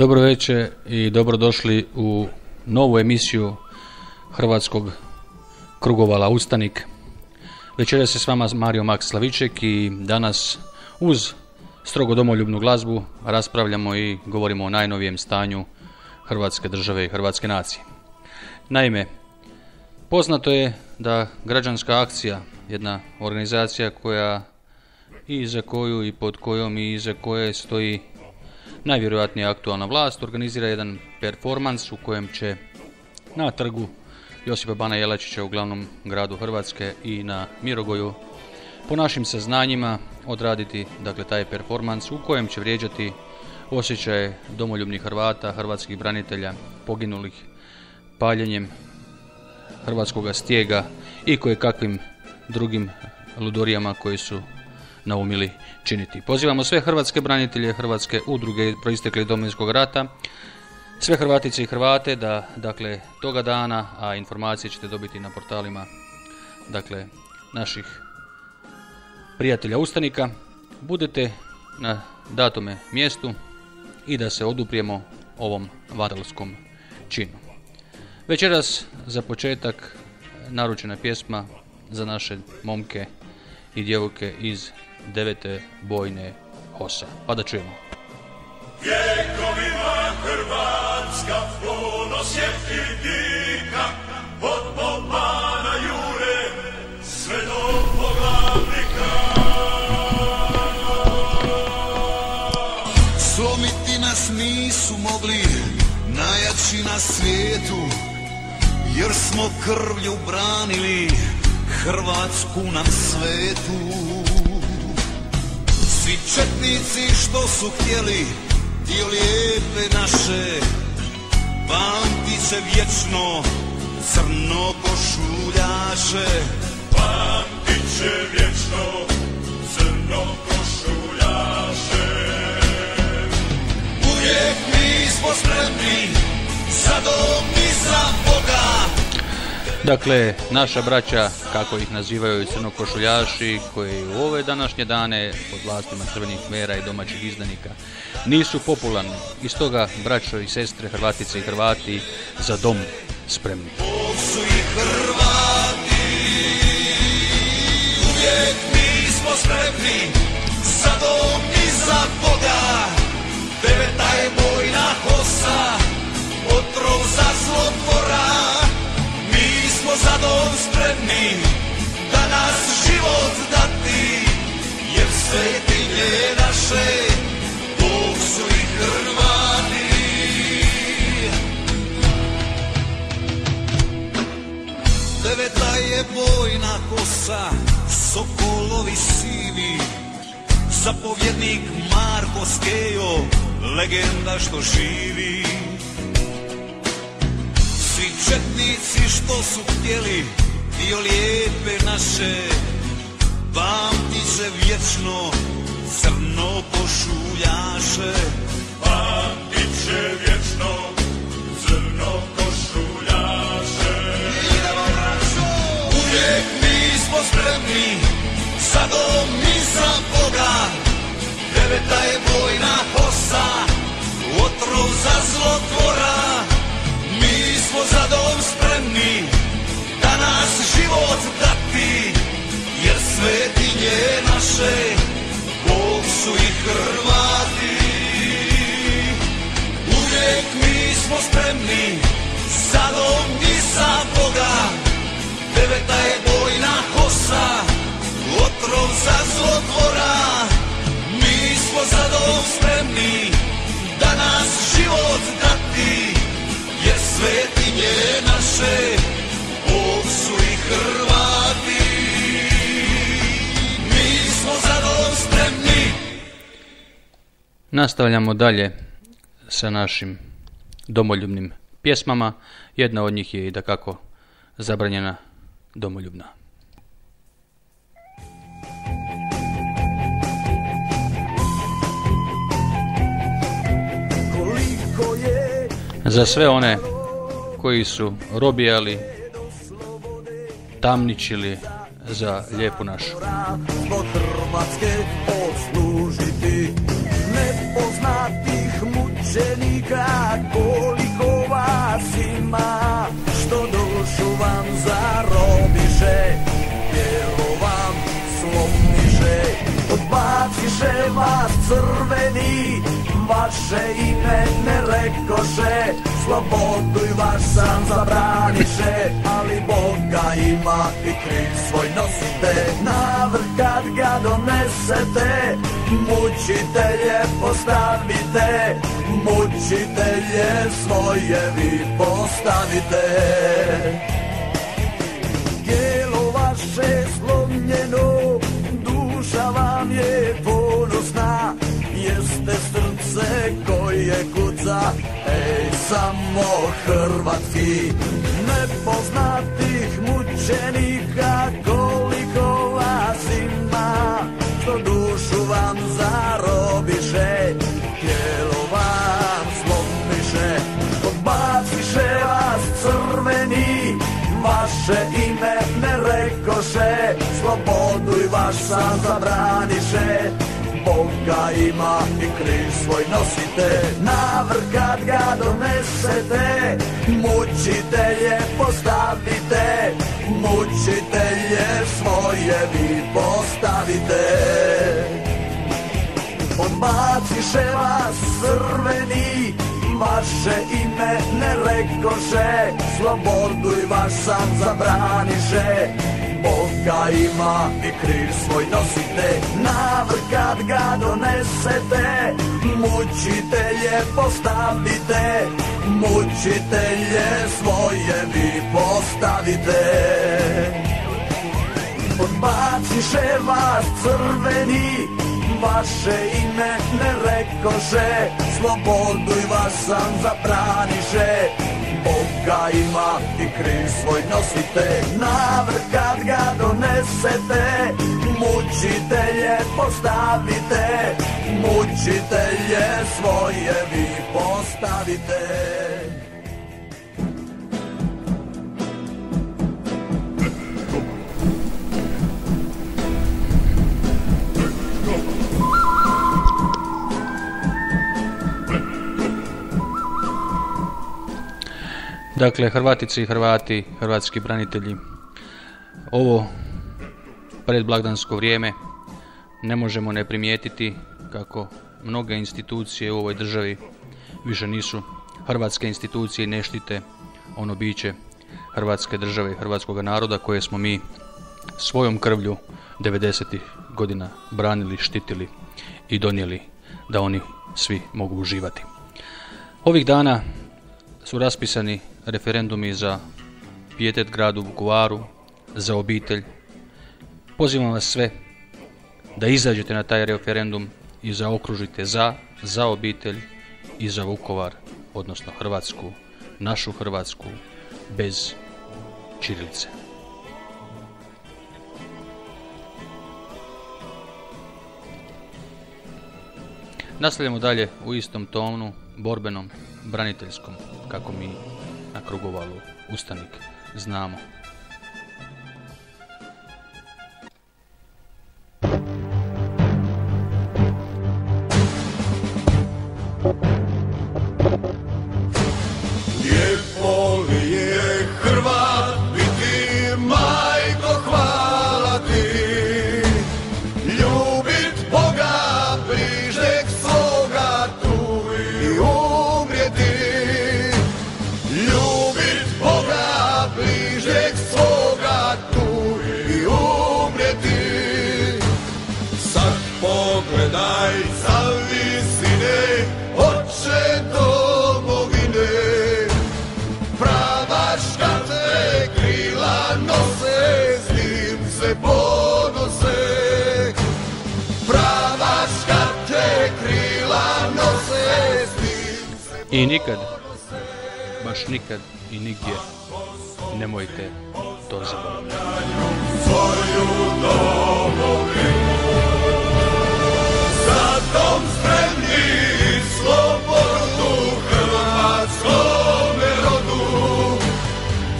Dobro večer i dobrodošli u novu emisiju Hrvatskog krugovala Ustanik. Večeras je s vama Mario Maks Slaviček i danas uz strogo domoljubnu glazbu raspravljamo i govorimo o najnovijem stanju Hrvatske države i Hrvatske nacije. Naime, poznato je da građanska akcija, jedna organizacija koja i za koju i pod kojom i iza koje stoji najvjerojatnije aktualna vlast, organizira jedan performans u kojem će na trgu Josipa Bana Jelačića u glavnom gradu Hrvatske i na Mirogoju po našim saznanjima odraditi taj performans u kojem će vrijeđati osjećaje domoljubnih Hrvata, hrvatskih branitelja, poginulih paljenjem hrvatskoga stijega i kojekakvim drugim ludorijama koji su naumili činiti. Pozivamo sve hrvatske branitelje, hrvatske udruge proistekle iz Domovinskog rata, sve Hrvatice i Hrvate da toga dana, a informacije ćete dobiti na portalima naših prijatelja Ustanika, budete na datome mjestu i da se oduprijemo ovom vandalskom činu. Večeras za početak naručena pjesma za naše momke i djevojke iz 9. bojne HOS-a. Pa da čujemo. Vjekovima Hrvatska ponos je i dika, od Bobana Jure sve do poglavnika. Slomiti nas nisu mogli najjači na svijetu, jer smo krvlju branili Hrvatsku na svetu. Svi četnici što su htjeli dio lijepe naše, pamtit će vječno crno košuljaše. Pamtit će vječno crno košuljaše. Uvijek mi smo spremni za dom i za Boga. Dakle, naša braća, kako ih nazivaju crnokošuljaši, koji u ove današnje dane pod vlastima crvenih mera i domaćih izdanika nisu popularni. I stoga, braćo i sestre, Hrvatice i Hrvati, za dom spremni. Bog su i Hrvati, uvijek mi smo spremni za dom i za Boga. 9. je bojna HOS-a, otrov za zlotvora. Mi smo za dom spremni da nas život dati, jer svetinje naše Bog su i Hrvati. 9. je bojna HOS-a, sokolovi sivi, zapovjednik Marko Skejo, legenda što živi. Svi četnici što su htjeli dio lijepe naše, pamtit će vječno crno košuljaše. Pamtit će vječno crno košuljaše. Idemo braćo! Uvijek mi smo spremni za dom i za Boga. 9. je bojna HOS-a, otrov za zlotvora. Mi smo za dom spremni da nas život dati, jer svetinje naše Bog su i Hrvati. Uvijek mi smo spremni za dom i za Boga. 9. je bojna HOS-a, otrov za zlotvora. Mi smo za dom spremni da nas život dati, jer svetinje naše Bog su i Hrvati. Mi smo za dom spremni. Nastavljamo dalje sa našim domoljubnim pjesmama. Jedna od njih je i dakako zabranjena domoljubna. Za sve one koji su robijali, tamničili za lijepu našu. Zbog Hrvatske odslužiti nepoznatih mučenika. svećenika, koliko vas ima, što dušu vam zarobiše, tijelo vam slomiše. Odbaciše vas crveni, vaše ime ne rekoše, slobodu i vaš sam zabraniše, ali Boga ima i križ svoj nosite. Na vrh kad ga donesete, mučitelje postavite, mučitelje svoje vi postavite. Tijelo vaše slomljeno, duša vam je ponosna, jeste srce koje kuca, ej samo hrvatski. Nepoznatih mučenika, koliko vas ima, što dušu vam zarobiše, tijelo vam slomiše. Odbaciše vas crveni, vaše ime ne rekoše, slobodu i vaš sam zabraniše, Boga ima i križ svoj nosite. Na vrh kad ga donesete, mučitelje postavite, mučitelje svoje vi postavite. Odbaciše vas crveni, vaše ime ne rekoše, slobodu i vaš sam zabraniše, Boga ima i križ svoj nosite. Na vrh kad ga donesete, mučitelje postavite, mučitelje svoje vi postavite. Odbaciše vas crveni, vaše ime ne rekoše, slobodu i vaš sam zabraniše, Boga ima i križ svoj nosite. Na vrh kad ga donesete, mučitelje postavite, mučitelje svoje vi postavite. Dakle, Hrvatice i Hrvati, hrvatski branitelji, ovo predblagdansko vrijeme ne možemo ne primijetiti kako mnoge institucije u ovoj državi više nisu hrvatske institucije i ne štite ono biće Hrvatske države i hrvatskog naroda koje smo mi svojom krvlju 90-ih godina branili, štitili i donijeli da oni svi mogu uživati. Ovih dana su raspisani referendumi za pijetet gradu Vukovaru, za obitelj. Pozivam vas sve da izađete na taj referendum i zaokružite za obitelj i za Vukovar, odnosno Hrvatsku, našu Hrvatsku, bez ćirilice. Nastavljamo dalje u istom tonu, borbenom, braniteljskom, kako mi na Krugovalu Ustanik znamo. Lijepo li je Hrvat biti, majko hvala ti, ljubit Boga bližnjeg svoga tu i umrijeti, ljubit Boga bližnjeg svoga tu i umrijeti. Sad pogledaj sa visine, oče domovine, pravaška te krila nose, s njim se ponose. Pravaška te krila nose, s njim se ponose. I nikad, baš nikad i nigdje nemojte to zaboraviti. Svoju domovinu, za dom spremni i slobodnu hrvatskome rodu,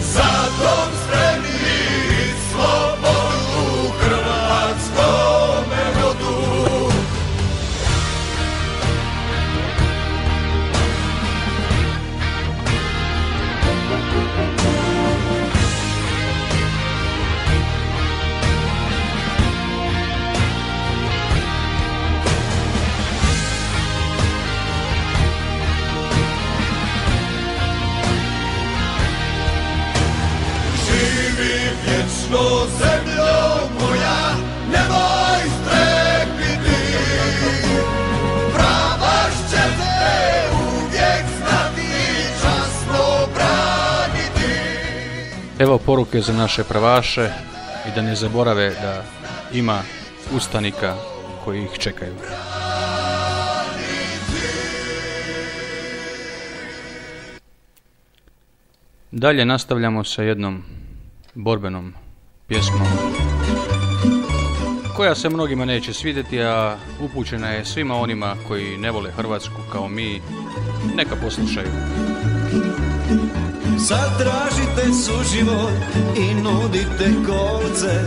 za dom spremni i slobodnu hrvatskome rodu. živi vječno zemljo moja, nemoj strepiti, pravaš će te uvijek znati, časno braniti. Evo poruke za naše pravaše i da ne zaborave da ima ustanika koji ih čekaju. Dalje nastavljamo sa jednom borbenom pjesmom koja se mnogima neće svidjeti, a upućena je svima onima koji ne vole Hrvatsku kao mi. Neka poslušaju. Sad tražite suživot i nudite kolce,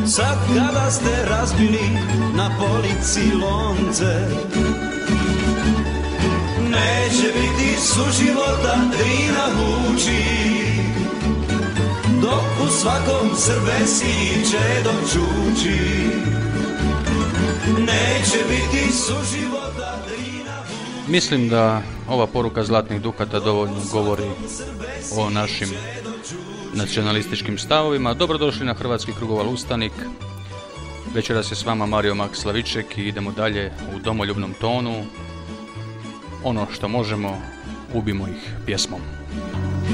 sad kada ste razbili na polici lonce, neće biti suživota, Drina huči, dok u svakom Srbesiji Čedo čuči. Neće biti suživota, Drina huči. Mislim da ova poruka Zlatnih dukata dovoljno govori o našim nacionalističkim stavovima. Dobrodošli na Hrvatski krugoval Ustanik. Večeras je s vama Mario Max Slaviček i idemo dalje u domoljubnom tonu. Ono što možemo, ubimo ih pjesmom.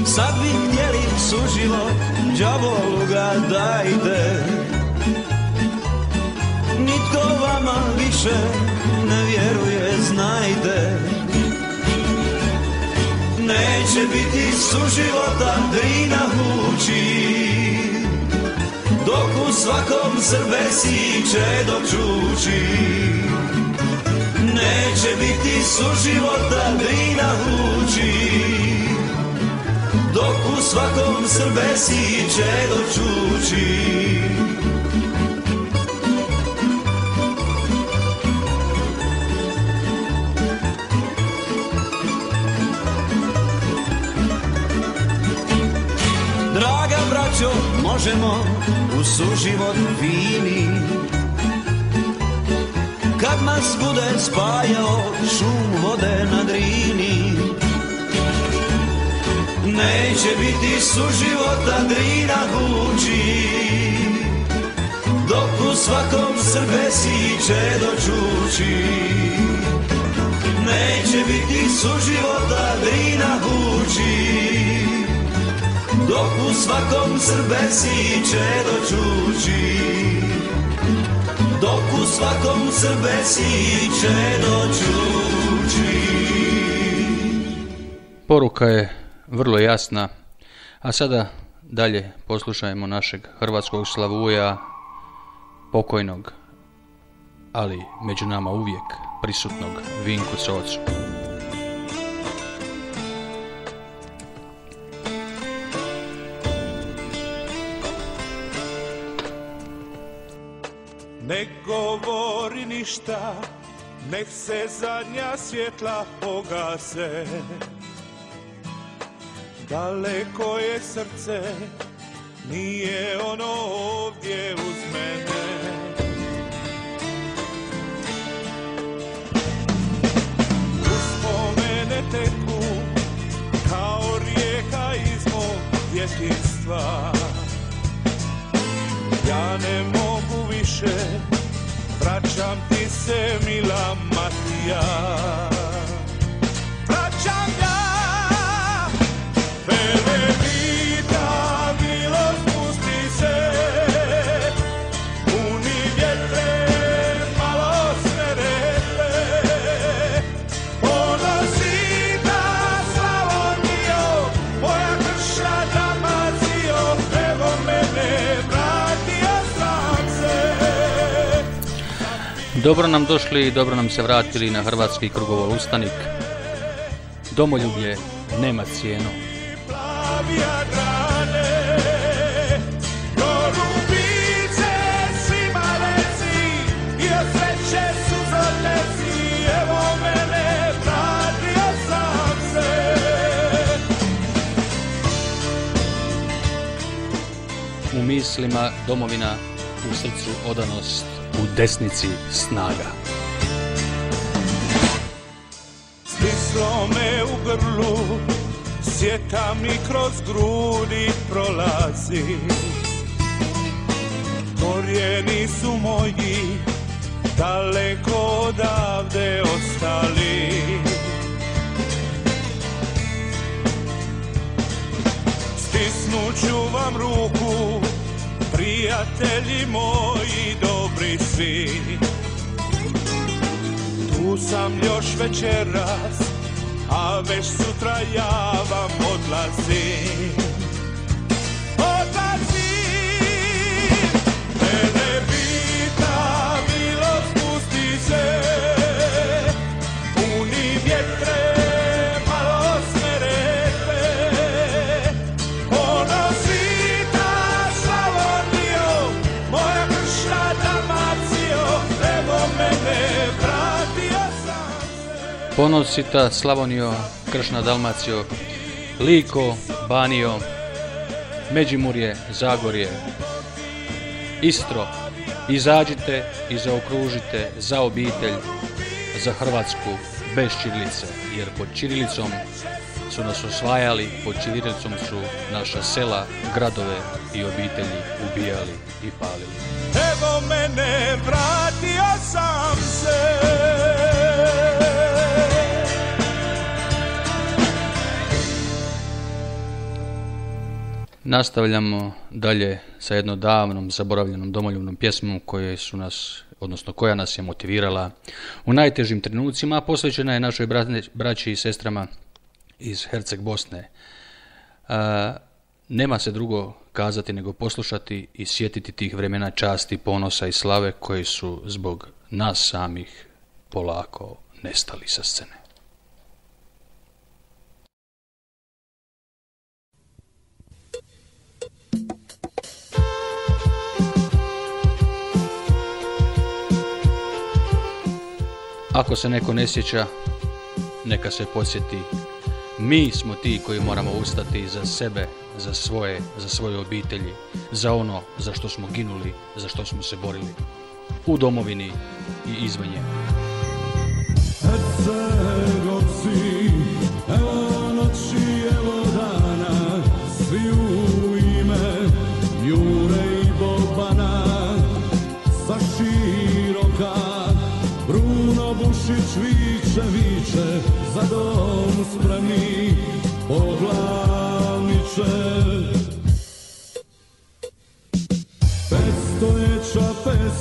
Sad bi htjeli suživot, đavolu ga dajte, nitko vama više ne vjeruje, znajte. Neće biti suživota, Drina huči, dok u svakom Srbesiji Čedo čuči. Neće biti suživota, Drina huči, dok u svakom Srbesiji Čedo čuči. Draga braćo, možemo u suživot fini, kad nas bude spajao šum vode na Drini. Neće biti suživota, Drina huči, dok u svakom Srbesiji Čedo čuči. Neće biti suživota, Drina huči, dok u svakom Srbesiji Čedo čuči. Dok u svakom Srbesiji Čedo čuči. Poruka je vrlo jasna, a sada dalje poslušajmo našeg hrvatskog slavuja, pokojnog, ali među nama uvijek prisutnog Vinku Cocu. Ne govori ništa, nek se zadnja svjetla pogase. Daleko je srce, nije ono ovdje uz mene. Uspomene teku kao rijeka iz mog djetinjstva. Ja ne mogu više, vraćam ti se mila Matija. Vraćam ja, velebita milost pusti se, puni vjetre, malo smerete, ponosita Slavonijo, moja krša Dalmacijo, evo mene vratio sam se. Dobro nam došli i dobro nam se vratili na Hrvatski krugoval Ustanik. Domoljublje nema cijenu. U mislima domovina, u srcu odanost, u desnici snaga. Stislo me u grlu Sjeta mi kroz grudi prolazi, korijeni su moji daleko odavde ostali. Stisnuću vam ruku, prijatelji moji dobri svi. Tu sam još večeras, a već sutra ja vam odlazim. Mene pita milost pusti se, puni vjetre, malo smerete. Ono svita Slavonijo, moja kršna Dalmacijo, evo mene vratio sam se. Ponosita Slavonijo, kršna Dalmacijo, Liko, Banio, Međimurje, Zagorje, Istro, izađite i zaokružite za obitelj, za Hrvatsku bez ćirilice, jer pod ćirilicom su nas osvajali, pod ćirilicom su naša sela, gradove i obitelji ubijali i palili. Evo mene, vratio sam se. Nastavljamo dalje sa jednom davnom zaboravljenom domoljubnom pjesmom koja nas je motivirala u najtežim trenucima, a posvećena je našoj braći i sestrama iz Herceg Bosne. Nema se drugo kazati nego poslušati i sjetiti tih vremena časti, ponosa i slave koji su zbog nas samih polako nestali sa scene. Ako se neko ne sjeća, neka se podsjeti. Mi smo ti koji moramo ustati za sebe, za svoje obitelji, za ono za što smo ginuli, za što smo se borili. U domovini i izvan nje. Hercegovci, evo noći, evo dana, svi u ime Jure i Bobana, sa široka Bruno Bušić viče, za dom spremni, poglavniče. 500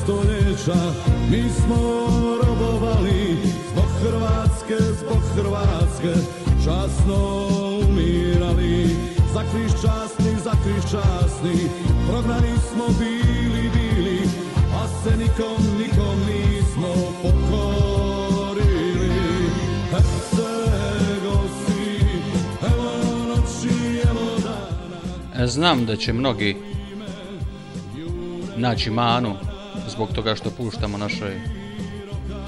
stoljeća, mi smo robovali, zbog Hrvatske, časno umirali. Za križ časni, prognani smo bili, a se nikom nismo pokorili. Hercegovci, evo noći, evo dana. Znam da će mnogi naći manu zbog toga što puštamo našoj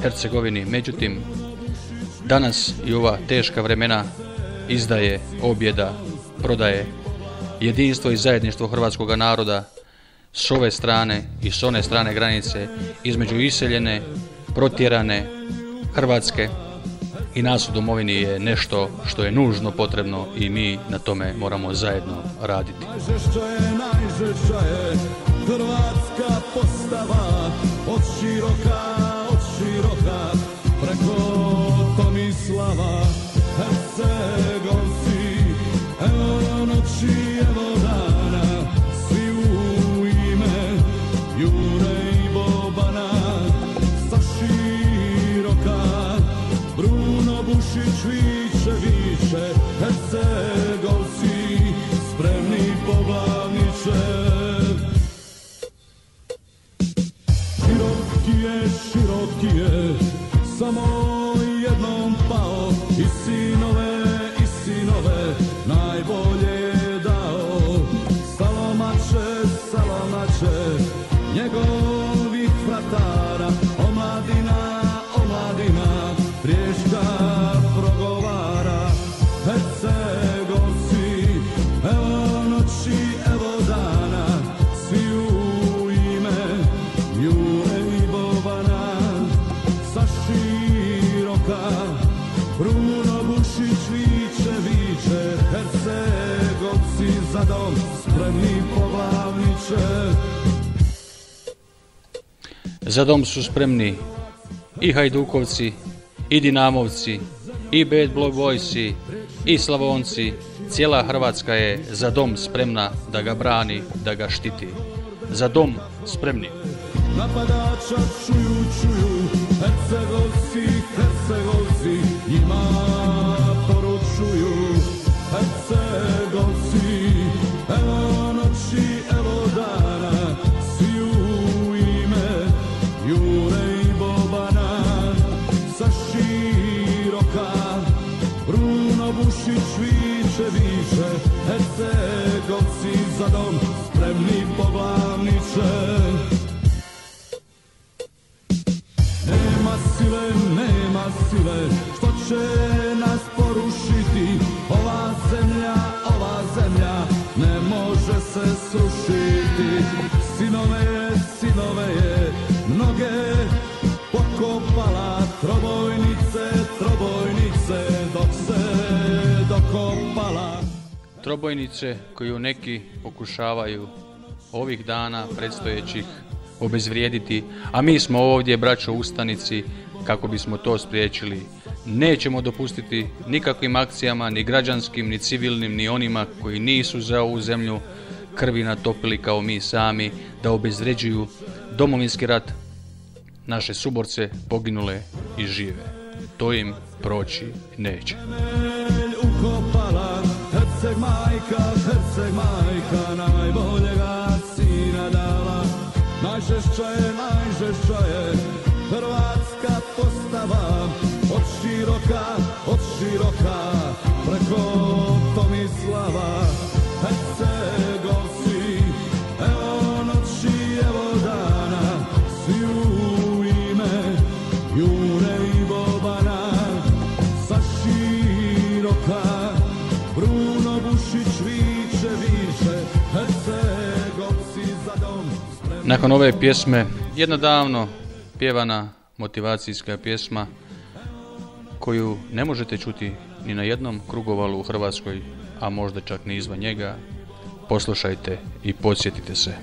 Hercegovini. Međutim, danas i ova teška vremena izdaje, objeda, prodaje jedinstvo i zajedništvo hrvatskog naroda s ove strane i s one strane granice, između iseljene, protjerane Hrvatske i nas u domovini je nešto što je nužno potrebno i mi na tome moramo zajedno raditi. Najžešća je hrvatska postava, od široka preko Tomislava. Hercegovci, evo noći, evo dana, svi u ime Jure i Bobana, sa široka Bruno Bušić viče, Hercegovci, spremni poglavniče. Široki je, samo jednom pao, i sinove najbolje dao. Hercegovci za dom, spremni poglavniče. Za dom su spremni i Hajdukovci, i Dinamovci, i Bad Boysi, i Slavonci. Cijela Hrvatska je za dom spremna da ga brani, da ga štiti. Za dom spremni. Napadača čuju, Hercegovci, njima poručuju. Hercegovci, evo noći, evo dana, svi u ime Jure i Bobana. Sa široka, Bruno Bušić viče, Hercegovci za dom, spremni poglavniče. Nema sile, što će nas porušiti. Ova zemlja, ne može se srušiti. Sinove je, mnoge pokopala. Trobojnice, dok se dokopala. Trobojnice koju neki pokušavaju ovih dana predstojećih obezvrijediti, a mi smo ovdje, braćo ustanici, kako bismo to spriječili. Nećemo dopustiti nikakvim akcijama, ni građanskim, ni civilnim, ni onima koji nisu za ovu zemlju krvi natopili kao mi sami, da obezvređuju Domovinski rat, naše suborce poginule i žive. To im proći neće. Ukopala, Herceg majka, najboljega sina dala. Najžešća je hrvatska postava, od široka, preko Tomislava. Hercegovci, evo noći, evo dana, svi u ime Jure i Bobana. Sa široka, Bruno Bušić viče, Hercegovci za dom. Nakon ove pjesme, jedna davno pjevana motivacijska pjesma koju ne možete čuti ni na jednom krugovalu u Hrvatskoj, a možda čak ni izvan njega. Poslušajte i podsjetite se.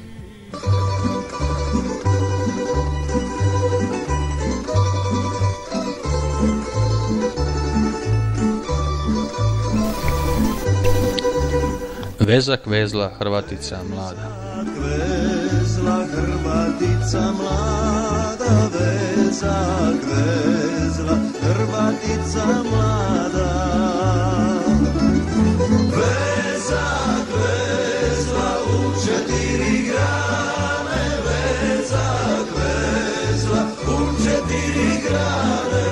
Vezak vezla Hrvatica mlada. Vezla Hrvatica mlada, vezak vezla Hrvatica mlada. Vezak vezla u 4 grane, vezak vezla u 4 grane.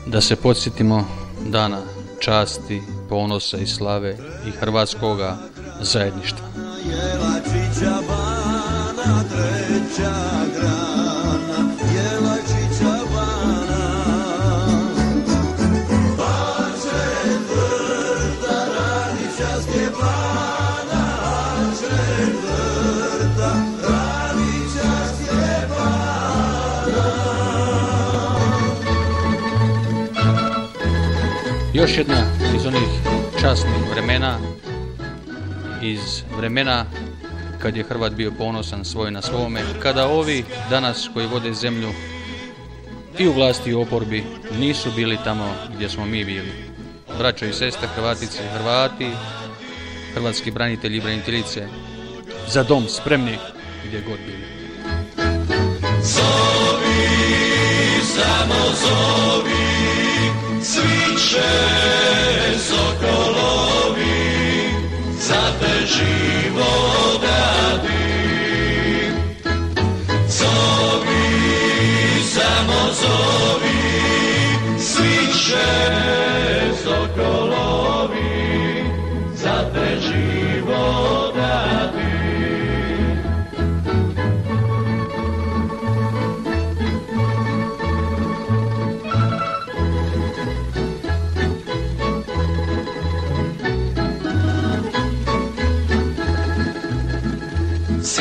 Da se podsjetimo dana časti, ponosa i slave i hrvatskoga zajedništva. Jelačića bana, 3. grana, Jelačića bana. Pa 4. Radičanske bana, 4. Radičanske bana. Još jedna iz onih časnih vremena, iz vremena kad je Hrvat bio ponosan svoj na svome, kada ovi danas koji vode zemlju i u vlasti i u oporbi nisu bili tamo gdje smo mi bili. Braćo i sestre, Hrvatice i Hrvati, hrvatski branitelji i braniteljice, za dom spremni gdje god bili. Zovi, samo zovi, sviće sokolovi,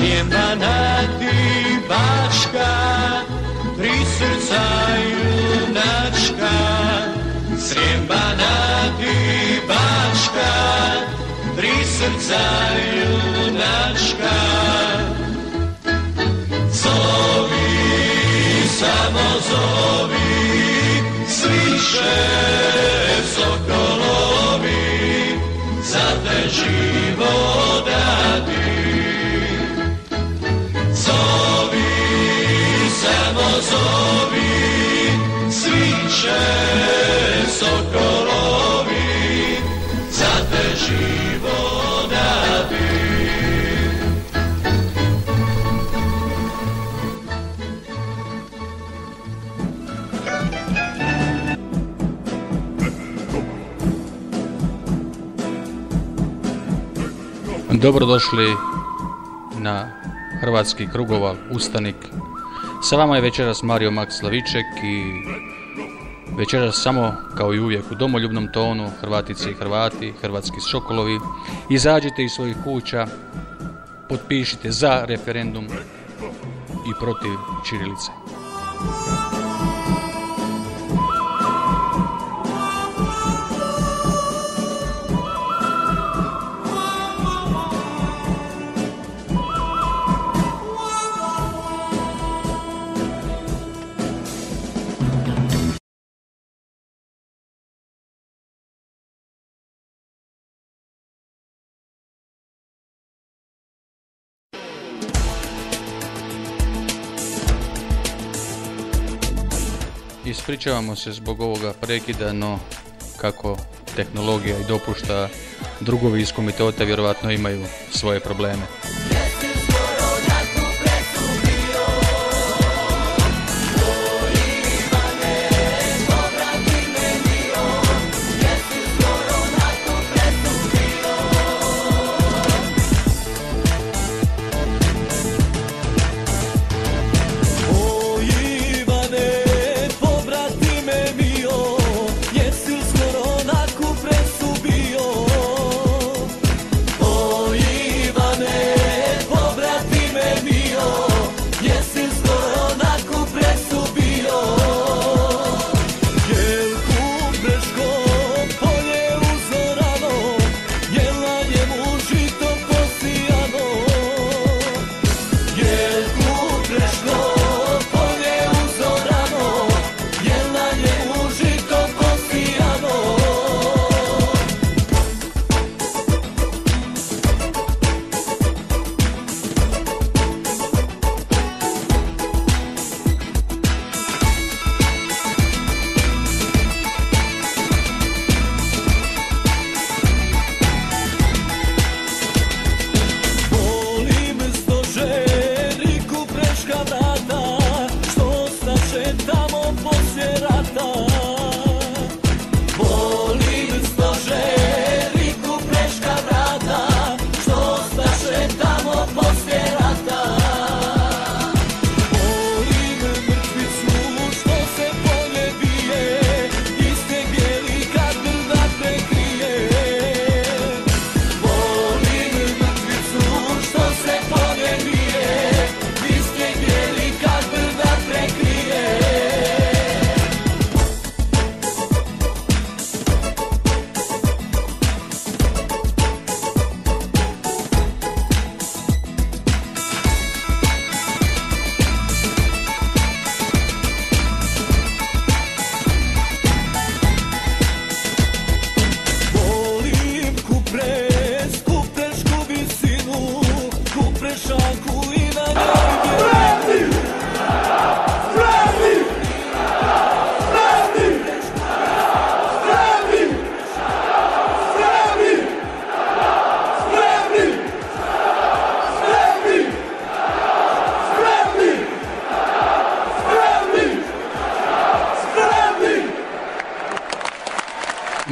Srijem, Banat i Bačka, tri srca junačka. Srijem, Banat i Bačka, tri srca junačka. Zovi, samo zovi, sviše sokolovi, za te život dati. Zovi, samo zovi, sviće sokolovi, za te život dati. Dobrodošli na Hrvatski krugoval Ustanik. Sa vama je večeras Mario Max Slaviček i večeras samo kao i uvijek u domoljubnom tonu, Hrvatice i Hrvati, hrvatski sokolovi, izađite iz svojih kuća, potpišite za referendum i protiv ćirilice. Ispričavamo se zbog ovoga prekida, no kako tehnologija i dopušta, drugovi iz komiteta vjerovatno imaju svoje probleme.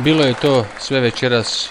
Bilo je to sve večeras